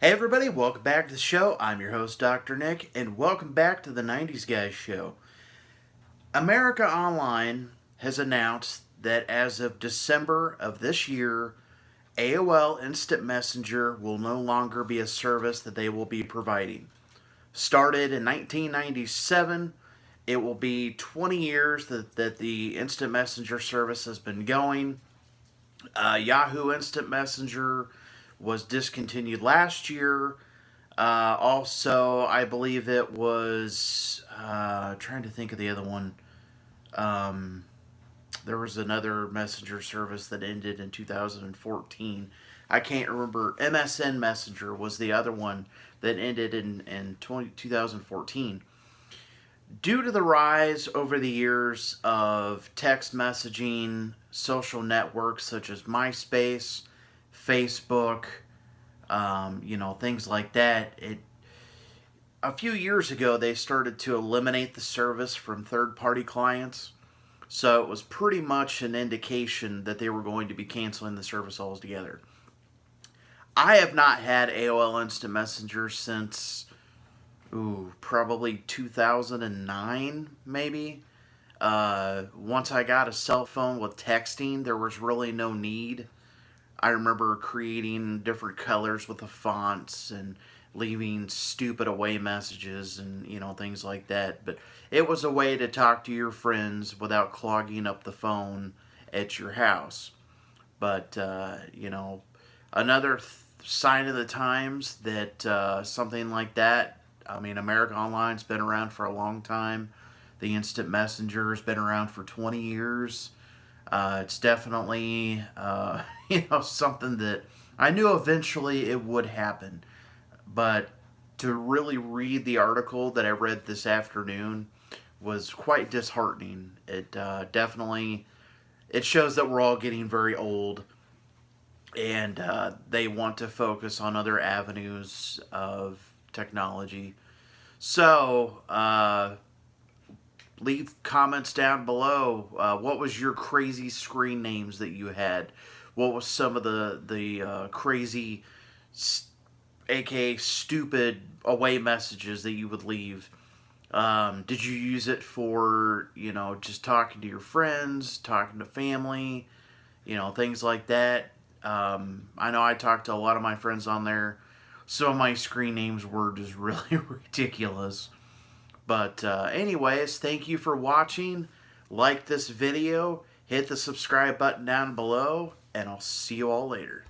Hey everybody, welcome back to the show. I'm your host, Dr. Nick, and welcome back to the 90s Guys Show. America Online has announced that as of December of this year, AOL Instant Messenger will no longer be a service that they will be providing. Started in 1997, it will be 20 years that the Instant Messenger service has been going. Yahoo Instant Messenger was discontinued last year. Also, I believe it was trying to think of the other one. Um, there was another messenger service that ended in 2014. I can't remember. MSN Messenger was the other one that ended in 2014. Due to the rise over the years of text messaging, social networks such as MySpace, Facebook, things like that, a few years ago they started to eliminate the service from third-party clients. So it was pretty much an indication that they were going to be canceling the service altogether. I have not had AOL Instant Messenger since probably 2009, maybe. Once I got a cell phone with texting, there was really no need. I remember creating different colors with the fonts and leaving stupid away messages and things like that. But it was a way to talk to your friends without clogging up the phone at your house. But another sign of the times that something like that. I mean, America Online's been around for a long time. The Instant Messenger has been around for 20 years. It's definitely something that I knew eventually it would happen, but to really read the article that I read this afternoon was quite disheartening. It definitely it shows that we're all getting very old, and they want to focus on other avenues of technology. So, leave comments down below. What was your crazy screen names that you had? What was some of the crazy, aka stupid away messages that you would leave? Did you use it for just talking to your friends, talking to family, things like that? I know I talked to a lot of my friends on there. Some of my screen names were just really ridiculous. But anyways, thank you for watching. Like this video, hit the subscribe button down below, and I'll see you all later.